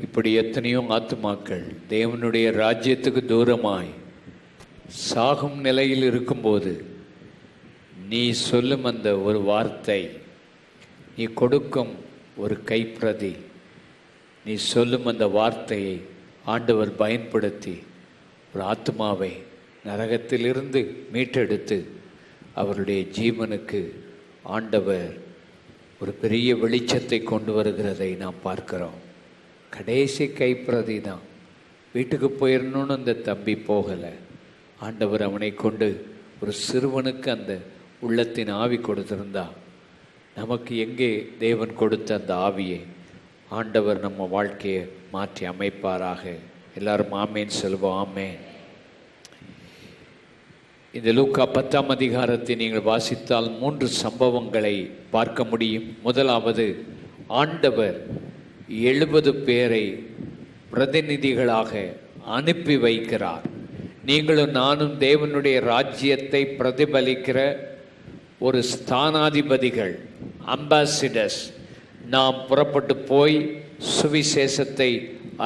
இப்படி எத்தனையோ ஆத்துமாக்கள் தேவனுடைய ராஜ்யத்துக்கு தூரமாய் சாகும் நிலையில் இருக்கும்போது நீ சொல்லும் அந்த ஒரு வார்த்தை, நீ கொடுக்கும் ஒரு கைப்பிரதி நீ சொல்லும் அந்த வார்த்தையை ஆண்டவர் பயன்படுத்தி ஒரு ஆத்மாவை நரகத்திலிருந்து மீட்டெடுத்து அவருடைய ஜீவனுக்கு ஆண்டவர் ஒரு பெரிய வெளிச்சத்தை கொண்டு வருகிறதை நாம் பார்க்கிறோம். கடைசி கைப்பிரதி தான். வீட்டுக்கு போயிடணும்னு அந்த தம்பி போகலை. ஆண்டவர் அவனை கொண்டு ஒரு சிறுவனுக்கு அந்த உள்ளத்தின் ஆவி கொடுத்திருந்தா, நமக்கு எங்கே தேவன் கொடுத்த அந்த ஆவியை ஆண்டவர் நம்ம வாழ்க்கையை மாற்றி அமைப்பாராக. எல்லாரும் ஆமேன் சொல்வோம். ஆமேன். இந்த லூக்கா 10ஆம் அதிகாரத்தை நீங்கள் வாசித்தால் 3 சம்பவங்களை பார்க்க முடியும். முதலாவது, ஆண்டவர் 70 பேரை பிரதிநிதிகளாக அனுப்பி வைக்கிறார். நீங்களும் நானும் தேவனுடைய ராஜ்யத்தை பிரதிபலிக்கிற ஒரு ஸ்தானாதிபதிகள், அம்பாசிடர்ஸ். நாம் புறப்பட்டு போய் சுவிசேஷத்தை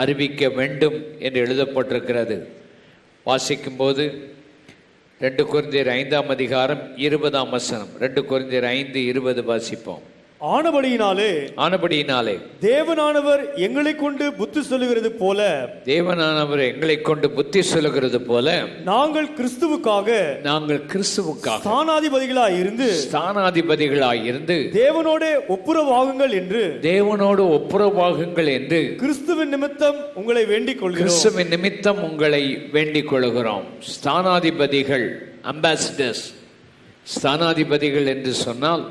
அறிவிக்க வேண்டும் என்று எழுதப்பட்டிருக்கிறது. வாசிக்கும்போது 2 கொரிந்தியர் 5ஆம் அதிகாரம் 20ஆம் வசனம், 2 கொரிந்தியர் 5:20 வாசிப்போம். ஆனபடியினாலே தேவனானவர் எங்களை கொண்டு புத்தி சொல்லுகிறது போல நாங்கள் கிறிஸ்துவுக்காக ஸ்தானாதிபதிகளாய் இருந்து தேவனோடு ஒப்புரவாகுங்கள் என்று கிறிஸ்துவின் நிமித்தம் உங்களை வேண்டிக் கொள்கிறோம். ஸ்தானாதிபதிகள், அம்பாசிடர்ஸ். ஸ்தானாதிபதிகள் என்று சொன்னால்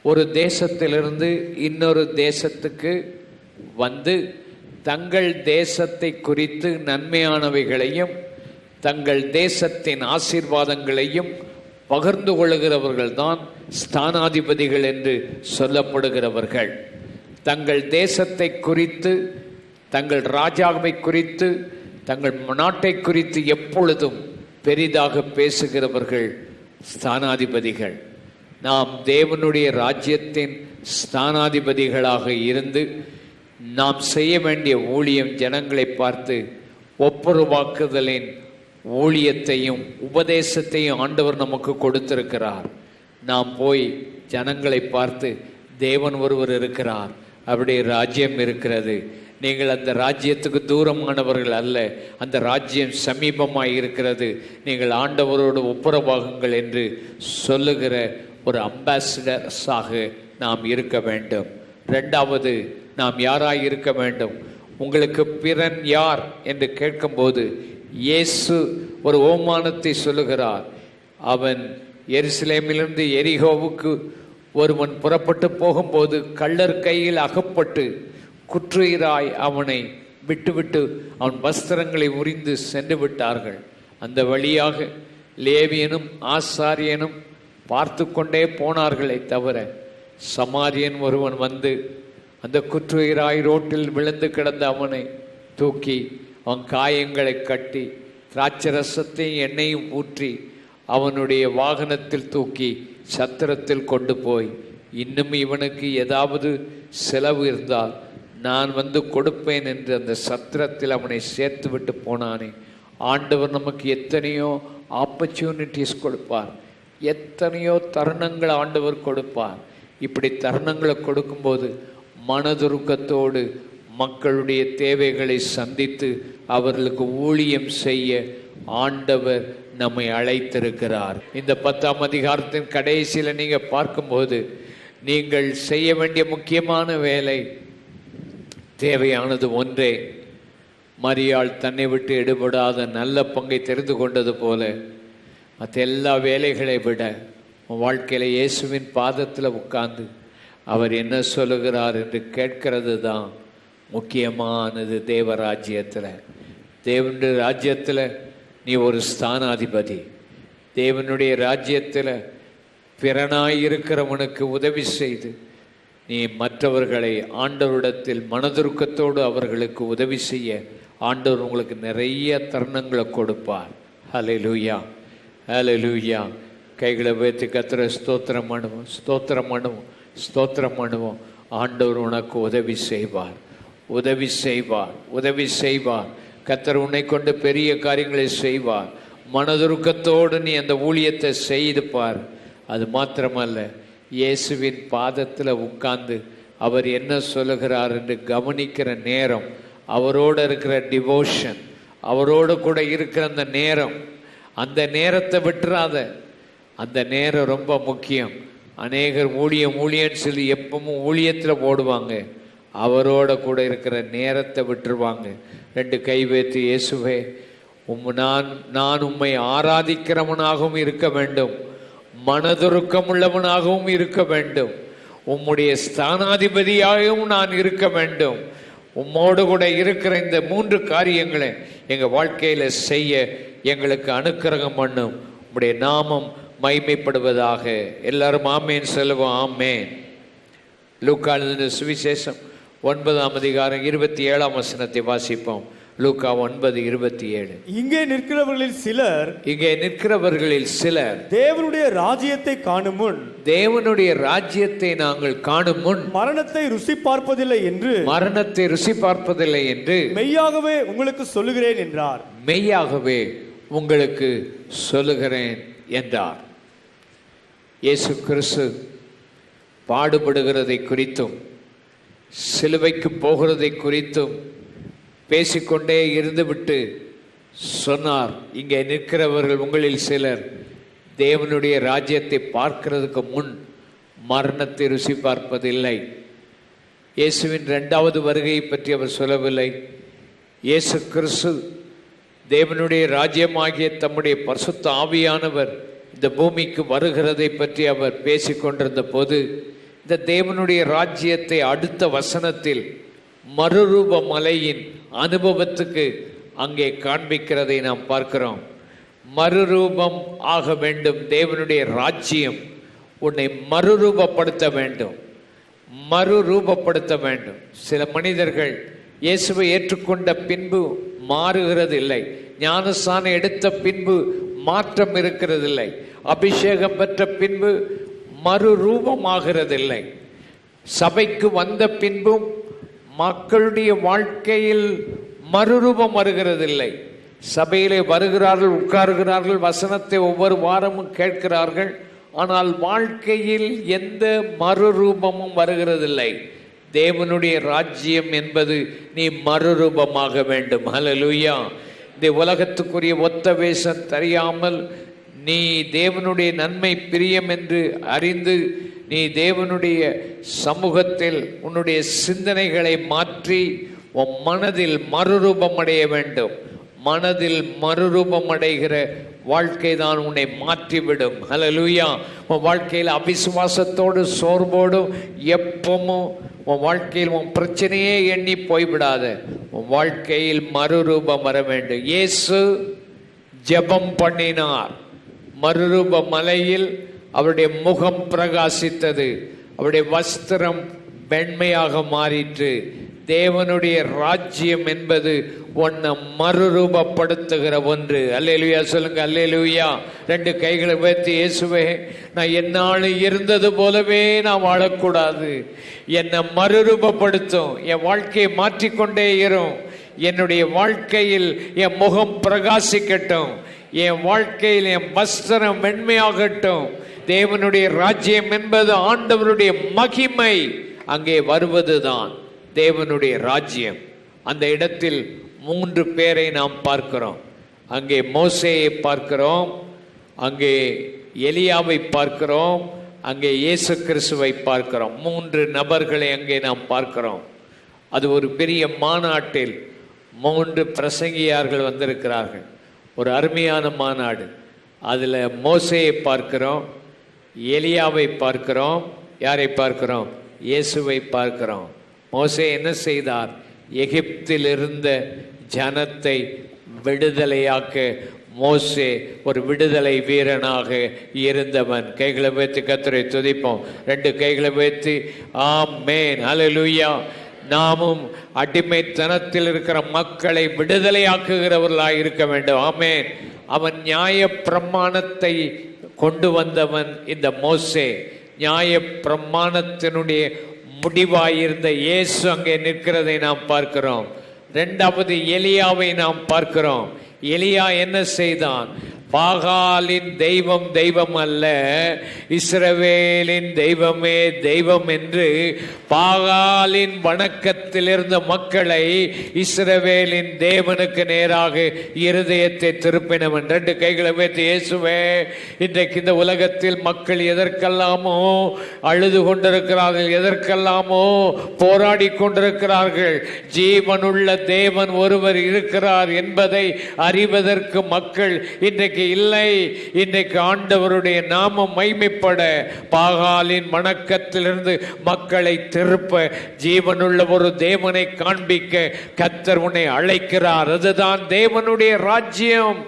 ஒரு தேசத்திலிருந்து இன்னொரு தேசத்துக்கு வந்து தங்கள் தேசத்தை குறித்து நன்மையானவைகளையும் தங்கள் தேசத்தின் ஆசீர்வாதங்களையும் பகிர்ந்து கொள்கிறவர்கள் தான் ஸ்தானாதிபதிகள் என்று சொல்லப்படுகிறவர்கள். தங்கள் தேசத்தை குறித்து, தங்கள் ராஜாவை குறித்து, தங்கள் நாட்டை குறித்து எப்பொழுதும் பெரிதாக பேசுகிறவர்கள் ஸ்தானாதிபதிகள். நாம் தேவனுடைய ராஜ்யத்தின் ஸ்தானாதிபதிகளாக இருந்து நாம் செய்ய வேண்டிய ஊழியம் ஜனங்களை பார்த்து ஒப்புரவாக்குதலின் ஊழியத்தையும் உபதேசத்தையும் ஆண்டவர் நமக்கு கொடுத்திருக்கிறார். நாம் போய் ஜனங்களை பார்த்து தேவன் ஒருவர் இருக்கிறார், அவருடைய ராஜ்யம் இருக்கிறது, நீங்கள் அந்த ராஜ்யத்துக்கு தூரமானவர்கள் அல்ல, அந்த ராஜ்யம் சமீபமாய் இருக்கிறது, நீங்கள் ஆண்டவரோடு ஒப்புரவாகுங்கள் என்று சொல்லுகிற ஒரு அம்பாசிடர்ஸாக நாம் இருக்க வேண்டும். 2வது, நாம் யாராய் இருக்க வேண்டும்? உங்களுக்கு பிறன் யார் என்று கேட்கும்போது இயேசு ஒரு ஓமானத்தை சொல்லுகிறார். அவன் எருசலேமிலிருந்து எரிகோவுக்கு ஒருவன் புறப்பட்டு போகும்போது கள்ளர் கையில் அகப்பட்டு குற்றுயிராய் அவனை விட்டுவிட்டு அவன் வஸ்திரங்களை உரிந்து சென்று விட்டார்கள். அந்த வழியாக லேவியனும் ஆசாரியனும் பார்த்து கொண்டே போனார்களே தவிர சமாரியன் ஒருவன் வந்து அந்த குற்றுயிராய் ரோட்டில் விழுந்து கிடந்த அவனை தூக்கி அவன் காயங்களை கட்டி திராட்சரசத்தையும் எண்ணெயும் ஊற்றி அவனுடைய வாகனத்தில் தூக்கி சத்திரத்தில் கொண்டு போய், இன்னும் இவனுக்கு ஏதாவது செலவு இருந்தால் நான் வந்து கொடுப்பேன் என்று அந்த சத்திரத்தில் அவனை சேர்த்து விட்டு போனானே. ஆண்டவர் நமக்கு எத்தனையோ ஆப்பர்ச்சுனிட்டிஸ் கொடுப்பார், எத்தனையோ தருணங்கள் ஆண்டவர் கொடுப்பார். இப்படி தருணங்களை கொடுக்கும்போது மனதுருக்கத்தோடு மக்களுடைய தேவைகளை சந்தித்து அவர்களுக்கு ஊழியம் செய்ய ஆண்டவர் நம்மை அழைத்திருக்கிறார். இந்த 10ஆம் அதிகாரத்தின் கடைசியில் நீங்கள் பார்க்கும்போது நீங்கள் செய்ய வேண்டிய முக்கியமான வேலை தேவையானது ஒன்றே. மரியாள் தன்னை விட்டு எடுபடாத நல்ல பங்கை தெரிந்து கொண்டது போல மற்ற எல்லா வேலைகளை விட உன் வாழ்க்கையில் இயேசுவின் பாதத்தில் உட்கார்ந்து அவர் என்ன சொல்லுகிறார் என்று கேட்கிறது தான் முக்கியமானது. தேவராஜ்யத்தில், தேவனுடைய ராஜ்யத்தில் நீ ஒரு ஸ்தானாதிபதி. தேவனுடைய ராஜ்யத்தில் பிறனாய் இருக்கிறவனுக்கு உதவி செய்து நீ மற்றவர்களை ஆண்டவரிடத்தில் மனதுருக்கத்தோடு அவர்களுக்கு உதவி செய்ய ஆண்டவர் உங்களுக்கு நிறைய தருணங்களை கொடுப்பார். ஹல்லேலூயா, ஹல்லேலூயா. கைகளை வைத்து கர்த்தரை ஸ்தோத்திரம் பண்ணுவோம், ஸ்தோத்திரம் பண்ணுவோம், ஸ்தோத்திரம் பண்ணுவோம். ஆண்டவர் உனக்கு உதவி செய்வார், உதவி செய்வார், உதவி செய்வார். கர்த்தர் உன்னை கொண்டு பெரிய காரியங்களை செய்வார். மனதுருக்கத்தோடு நீ அந்த ஊழியத்தை செய்து பார். அது மாத்திரமல்ல, இயேசுவின் பாதத்தில் உட்கார்ந்து அவர் என்ன சொல்லுகிறார் என்று கவனிக்கிற நேரம், அவரோடு இருக்கிற டிவோஷன், அவரோடு கூட இருக்கிற அந்த நேரம், அந்த நேரத்தை விட்டுறாத. அந்த நேரம் ரொம்ப முக்கியம். அநேகர் ஊழியன்னு சொல்லி எப்பவும் ஊழியத்தில் போடுவாங்க, அவரோட கூட இருக்கிற நேரத்தை விட்டுருவாங்க. 2 கை வைத்து, இயேசுவே நான் உம்மை ஆராதிக்கிறவனாகவும் இருக்க வேண்டும், மனதுருக்கம் உள்ளவனாகவும் இருக்க வேண்டும், உம்முடைய ஸ்தானாதிபதியாகவும் நான் இருக்க வேண்டும். உம்மோடு கூட இருக்கிற இந்த 3 காரியங்களை எங்கள் வாழ்க்கையில் செய்ய எங்களுக்கு அனுக்கிரகம் பண்ணும். உம்முடைய நாமம் மகிமைப்படுவதாக. எல்லாரும் ஆமேன் சொல்லுவோம். ஆமேன். லூக்கா எழுதின சுவிசேஷம் 9ஆம் அதிகாரம் 27ஆம் வசனத்தை வாசிப்போம். லூக்கா 9:27. இங்கே நிற்கிறவர்களில் சிலர் தேவனுடைய ராஜ்யத்தை காணும் முன் மரணத்தை ருசி பார்ப்பதில்லை என்று மெய்யாகவே உங்களுக்கு சொல்லுகிறேன் என்றார். மெய்யாகவே உங்களுக்கு சொல்லுகிறேன் என்றார். இயேசு கிறிஸ்து பாடுபடுகிறதை குறித்தும் சிலுவைக்கு போகிறதை குறித்தும் பேசிக்கொண்டே இருந்துவிட்டு சொன்னார், இங்கே நிற்கிறவர்கள் உங்களில் சிலர் தேவனுடைய ராஜ்யத்தை பார்க்கிறதுக்கு முன் மரணத்தை ருசி பார்ப்பதில்லை. இயேசுவின் 2வது வருகையை பற்றி அவர் சொல்லவில்லை. இயேசு கிறிஸ்து தேவனுடைய ராஜ்யமாகிய தம்முடைய பரிசுத்த ஆவியானவர் இந்த பூமிக்கு வருகிறதை பற்றி அவர் பேசிக்கொண்டிருந்த போது, இந்த தேவனுடைய ராஜ்யத்தை அடுத்த வசனத்தில் மறுரூப மலையின் அனுபவத்துக்கு அங்கே காண்பிக்கிறதை நாம் பார்க்கிறோம். மறுரூபம் ஆக வேண்டும். தேவனுடைய ராஜ்யம் உன்னை மறுரூபப்படுத்த வேண்டும். சில மனிதர்கள் இயேசுவை ஏற்றுக்கொண்ட பின்பு மாறுகிறதில்லை. ஞானஸ்நானம் எடுத்த பின்பு மாற்றம் இருக்கிறதில்லை. அபிஷேகம் பெற்ற பின்பு மறுரூபமாகிறதில்லை. சபைக்கு வந்த பின்பும் மக்களுடைய வாழ்க்கையில் மறுரூபம் வருகிறதில்லை. சபையிலே வருகிறார்கள், உட்காருகிறார்கள், வசனத்தை ஒவ்வொரு வாரமும் கேட்கிறார்கள், ஆனால் வாழ்க்கையில் எந்த மறுரூபமும் வருகிறதில்லை. தேவனுடைய ராஜ்யம் என்பது நீ மறுரூபமாக வேண்டும். ஹல்லேலூயா. இந்த உலகத்துக்குரிய ஒத்த வேஷம் தெரியாமல் நீ தேவனுடைய நன்மை பிரியம் என்று அறிந்து நீ தேவனுடைய சமூகத்தில் உன்னுடைய சிந்தனைகளை மாற்றி உன் மனதில் மறுரூபம் அடைய வேண்டும். மனதில் மறுரூபம் அடைகிற வாழ்க்கை தான் உன்னை மாற்றிவிடும். ஹல்லேலூயா. உன் வாழ்க்கையில் அவிசுவாசத்தோடு சோர்வோடும் எப்பவும் உன் வாழ்க்கையில் உன் பிரச்சனையே எண்ணி போய்விடாத. உன் வாழ்க்கையில் மறுரூபம் வர வேண்டும். இயேசு ஜெபம் பண்ணினார். மறுரூப மலையில் அவருடைய முகம் பிரகாசித்தது, அவருடைய வஸ்திரம் வெண்மையாக மாறிற்று. தேவனுடைய ராஜ்யம் என்பது உன்னை மறுரூபப்படுத்துகிற ஒன்று. அல்லேலூயா சொல்லுங்க. அல்லேலூயா. 2 கைகளை வைத்து, இயேசுவே நான் என்னாலும் இருந்தது போலவே நான் வாழக்கூடாது, என்னை மறுரூபப்படுத்தும், என் வாழ்க்கையை மாற்றிக்கொண்டே இரும், என்னுடைய வாழ்க்கையில் என் முகம் பிரகாசிக்கட்டும், என் வாழ்க்கையில் என் வஸ்திரம் வெண்மையாகட்டும். தேவனுடைய ராஜ்யம் என்பது ஆண்டவருடைய மகிமை அங்கே வருவதுதான் தேவனுடைய ராஜ்யம். அந்த இடத்தில் 3 பேரை நாம் பார்க்கிறோம். அங்கே மோசேயை பார்க்கிறோம், அங்கே எலியாவை பார்க்கிறோம், அங்கே இயேசு கிறிஸ்துவை பார்க்கிறோம். 3 நபர்களை அங்கே நாம் பார்க்கிறோம். அது ஒரு பெரிய மாநாட்டில் 3 பிரசங்கியார்கள் வந்திருக்கிறார்கள். ஒரு அருமையான மாநாடு. அதில் மோசேயை பார்க்கிறோம், எலியாவை பார்க்கிறோம், யாரை பார்க்கிறோம்? இயேசுவை பார்க்கிறோம். மோசே என்ன செய்தார்? எகிப்தில் இருந்த ஜனத்தை விடுதலையாக்க மோசே ஒரு விடுதலை வீரனாக இருந்தவன். கைகளை வைத்து கர்த்தரை துதிப்போம். 2 கைகளை வைத்து ஆமென், ஹல்லேலூயா. நாமும் அடிமைத்தனத்தில் இருக்கிற மக்களை விடுதலையாக்குகிறவர்களாக இருக்க வேண்டும். ஆமென். அவன் நியாய பிரமாணத்தை கொண்டு வந்தவன் இந்த மோசே. நியாய பிரமாணத்தினுடைய முடிவாயிருந்த இயேசு அங்கே நிற்கிறதை நாம் பார்க்கிறோம். 2வது எலியாவை நாம் பார்க்கிறோம். எலியா என்ன செய்தான்? பாகாலின் தெய்வம் தெய்வம் அல்ல, இஸ்ரவேலின் தெய்வமே தெய்வம் என்று பாகாலின் வணக்கத்தில் இருந்த மக்களை இஸ்ரவேலின் தேவனுக்கு நேராக இருதயத்தை திருப்பினவன். 2 கைகளை வைத்து, இயேசுவே, இன்றைக்கு இந்த உலகத்தில் மக்கள் எதற்கெல்லாமோ அழுது கொண்டிருக்கிறார்கள், எதற்கெல்லாமோ போராடி கொண்டிருக்கிறார்கள். ஜீவனுள்ள தேவன் ஒருவர் இருக்கிறார் என்பதை அறிவதற்கு மக்கள் இன்றைக்கு இல்லை. இன்றைக்கு ஆண்டவருடைய நாமம் மைமைப்பட பாகாலின் வணக்கத்திலிருந்து மக்களை திருப்ப ஜீவனுள்ள ஒரு தேவனை காண்பிக்க கர்த்தர் உன்னை அழைக்கிறார். அதுதான் தேவனுடைய ராஜ்யம்.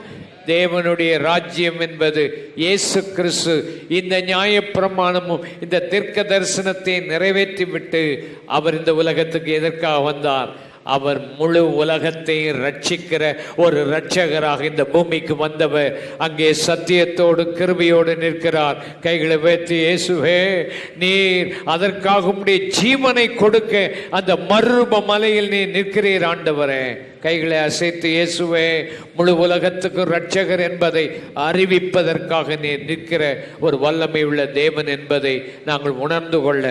தேவனுடைய ராஜ்யம் என்பது இயேசு கிறிஸ்து இந்த நியாயப்பிரமாணமும் இந்த தீர்க்க தரிசனத்தை நிறைவேற்றிவிட்டு அவர் இந்த உலகத்துக்கு எதற்காக வந்தார்? அவர் முழு உலகத்தையும் ரட்சிக்கிற ஒரு இரட்சகராக இந்த பூமிக்கு வந்தவர். அங்கே சத்தியத்தோடு கிருபையோடு நிற்கிறார். கைகளை வைத்து, இயேசுவே, நீர் அதற்காக உம்முடைய ஜீவனை கொடுக்க அந்த மறுரூப மலையில் நீ நிற்கிறீர் ஆண்டவரே. கைகளை அசைத்து, இயேசுவே, முழு உலகத்துக்கு இரட்சகர் என்பதை அறிவிப்பதற்காக நீ நிற்கிற ஒரு வல்லமை உள்ள தேவன் என்பதை நாங்கள் உணர்ந்து கொள்ள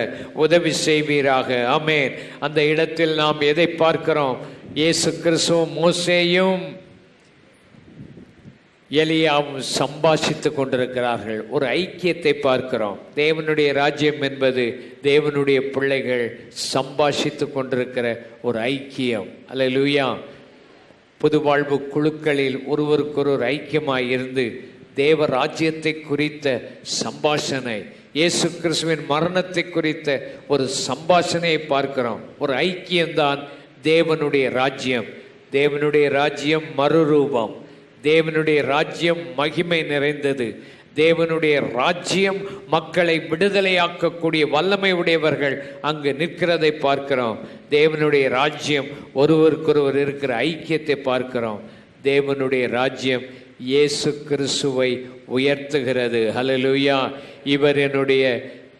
உதவி செய்வீராக. ஆமென். அந்த இடத்தில் நாம் எதை பார்க்கிறோம்? இயேசு கிறிஸ்துவும் மோசேயும் எலியாவும் சம்பாஷித்துக் கொண்டிருக்கிறார்கள். ஒரு ஐக்கியத்தை பார்க்கிறோம். தேவனுடைய ராஜ்யம் என்பது தேவனுடைய பிள்ளைகள் சம்பாஷித்துக் கொண்டிருக்கிற ஒரு ஐக்கியம். அல்லேலூயா. புது வாழ்வு குழுக்களில் ஒருவருக்கொருவர் ஐக்கியமாய் இருந்து தேவ ராஜ்யத்தை குறித்த சம்பாஷணை, இயேசு கிறிஸ்துவின் மரணத்தை குறித்த ஒரு சம்பாஷணையை பார்க்கிறோம். ஒரு ஐக்கியம்தான் தேவனுடைய ராஜ்யம். தேவனுடைய ராஜ்யம் மறுரூபம். தேவனுடைய ராஜ்யம் மகிமை நிறைந்தது. தேவனுடைய ராஜ்யம் மக்களை விடுதலையாக்கக்கூடிய வல்லமை உடையவர்கள் அங்கு நிற்கிறதை பார்க்கிறோம். தேவனுடைய ராஜ்யம் ஒருவருக்கொருவர் இருக்கிற ஐக்கியத்தை பார்க்கிறோம். தேவனுடைய ராஜ்யம் இயேசு கிறிஸ்துவை உயர்த்துகிறது. ஹல்லேலூயா. இவர் என்னுடைய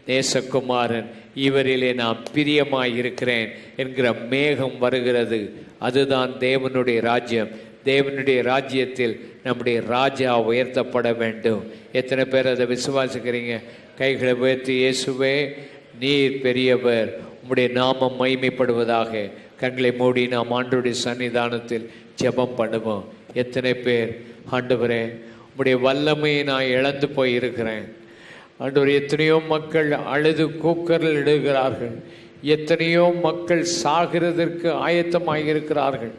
நேசகுமாரன், இவரிலே நான் பிரியமாய் இருக்கிறேன் என்கிற மேகம் வருகிறது. அதுதான் தேவனுடைய ராஜ்யம். தேவனுடைய ராஜ்யத்தில் நம்முடைய ராஜா உயர்த்தப்பட வேண்டும். எத்தனை பேர் அதை விசுவாசிக்கிறீங்க? கைகளை உயர்த்தி, இயேசுவே, நீர் பெரியவர், உம்முடைய நாமம் மகிமைப்படுவதாக. கண்களை மூடி நாம் ஆண்டவருடைய சன்னிதானத்தில் ஜெபம் பண்ணுவோம். எத்தனை பேர், ஆண்டவரே, உம்முடைய வல்லமையை நான் இழந்து போயிருக்கிறேன் ஆண்டவர். எத்தனையோ மக்கள் அழுது கூக்கரல் இடுகிறார்கள். எத்தனையோ மக்கள் சாகிறதற்கு ஆயத்தமாகியிருக்கிறார்கள்.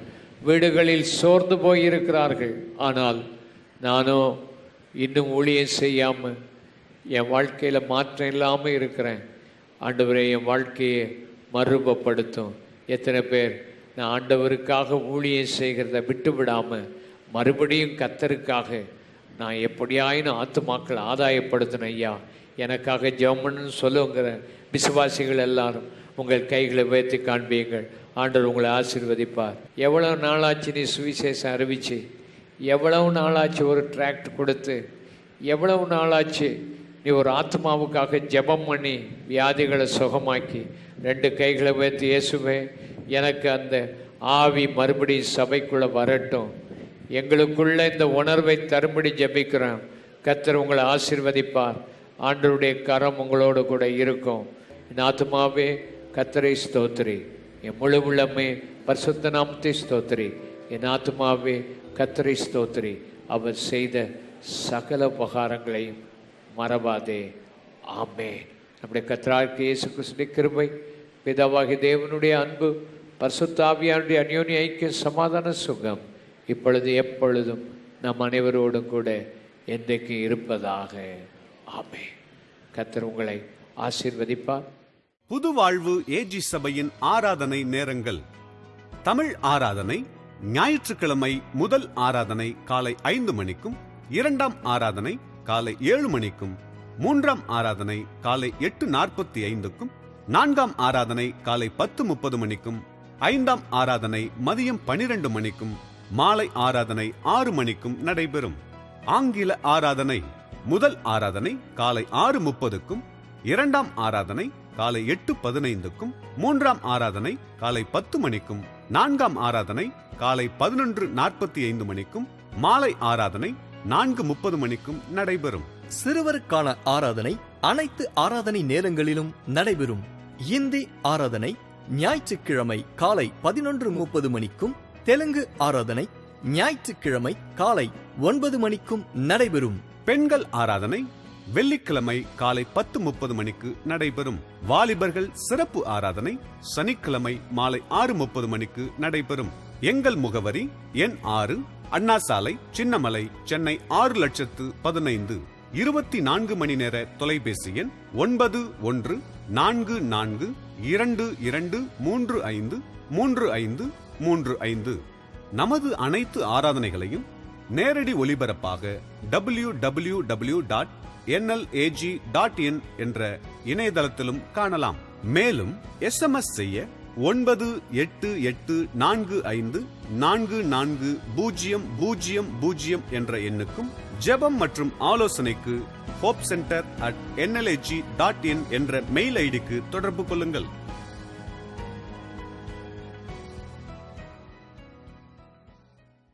வீடுகளில் சோர்ந்து போயிருக்கிறார்கள். ஆனால் நானோ இன்னும் ஊழியம் செய்யாமல் என் வாழ்க்கையில் மாற்றம் இல்லாமல் இருக்கிறேன். ஆண்டவரே, என் வாழ்க்கையை மறுரூபப்படுத்தும். எத்தனை பேர் நான் ஆண்டவருக்காக ஊழியம் செய்கிறத விட்டு விடாமல் மறுபடியும் கர்த்தருக்காக நான் எப்படியாயினும் ஆத்துமாக்கள் ஆதாயப்படுத்தின ஐயா, எனக்காக ஜெபம்னு சொல்லுங்கிற விசுவாசிகள் எல்லாரும் உங்கள் கைகளை உயர்த்தி காண்பீங்கள். ஆண்டவர் உங்களை ஆசீர்வதிப்பார். எவ்வளோ நாளாச்சு நீ சுவிசேஷம் அறிவிச்சு? எவ்வளவு நாளாச்சு ஒரு டிராக்ட் கொடுத்து? எவ்வளவு நாளாச்சு நீ ஒரு ஆத்மாவுக்காக ஜெபம் பண்ணி வியாதிகளை சுகமாக்கி? 2 கைகளை உயர்த்தி, இயேசுவே, எனக்கு அந்த ஆவி மறுபடியும் சபைக்குள்ளே வரட்டும். எங்களுக்குள்ள இந்த உணர்வை தரும்படி ஜெபிக்கிறோம். கர்த்தர் உங்களை ஆசீர்வதிப்பார். ஆண்டவருடைய கரம் உங்களோடு கூட இருக்கும். என் ஆத்மாவே கர்த்தரை ஸ்தோத்திரி, என் முழு உள்ளமே பரிசுத்த நாமத்தை ஸ்தோத்திரி. என் ஆத்மாவே கர்த்தரை ஸ்தோத்திரி, அவர் செய்த சகல உபகாரங்களையும் மறவாதே. ஆமென். நம்முடைய கர்த்தராகிய இயேசு கிறிஸ்துவின் கிருபை, பிதாவாகிய தேவனுடைய அன்பு, பரிசுத்த ஆவியானுடைய அந்யோன்ய ஐக்கிய சமாதான சுகம் இப்பொழுது எப்பொழுதும் நம் அனைவரோடும் கூட என்றைக்கு இருப்பதாக. ஆமென். கர்த்தர் உங்களை ஆசீர்வதிப்பார். புது வாழ்வு ஏஜி சபையின் ஆராதனை நேரங்கள். தமிழ் ஆராதனை ஞாயிற்றுக்கிழமை முதல் ஆராதனை காலை 5 மணிக்கும், 2ஆம் ஆராதனை காலை 7 மணிக்கும், 3ஆம் ஆராதனை காலை 8:45க்கும், 4ஆம் ஆராதனை காலை 10:30 மணிக்கும், 5ஆம் ஆராதனை மதியம் 12 மணிக்கும், மாலை ஆராதனை 6 மணிக்கும் நடைபெறும். ஆங்கில ஆராதனை முதல் ஆராதனை காலை 6:30க்கும், 2ஆம் ஆராதனை காலை 8:15க்கும், 3ஆம் ஆராதனை காலை 10 மணிக்கும், 4ஆம் ஆராதனை காலை 11:45 மணிக்கும், மாலை ஆராதனை 4:30 மணிக்கும் நடைபெறும். சிறுவருக்கான ஆராதனை அனைத்து ஆராதனை நேரங்களிலும் நடைபெறும். இந்தி ஆராதனை ஞாயிற்றுக்கிழமை காலை 11:30 மணிக்கும், தெலுங்கு ஆராதனை ஞாயிற்றுக்கிழமை காலை 9 மணிக்கும் நடைபெறும். பெண்கள் ஆராதனை வெள்ளிக்கிழமை காலை 10:30 மணிக்கு நடைபெறும். வாலிபர்கள் சிறப்பு ஆராதனை சனிக்கிழமை மாலை 6:30 மணிக்கு நடைபெறும். எங்கள் முகவரி எண் 6, அண்ணா சாலை, சின்னமலை, சென்னை 6,15,000. 24 மணி நேர தொலைபேசி எண் 914422353535. நமது அனைத்து ஆராதனைகளையும் நேரடி ஒலிபரப்பாக www.nlag.in என்ற இணையதளத்திலும் காணலாம். மேலும் SMS செய்ய 9845440000 என்ற எண்ணுக்கும், ஜெபம் மற்றும் ஆலோசனைக்கு hope center@nlag.in என்ற மெயில் ஐடிக்கு தொடர்பு கொள்ளுங்கள்.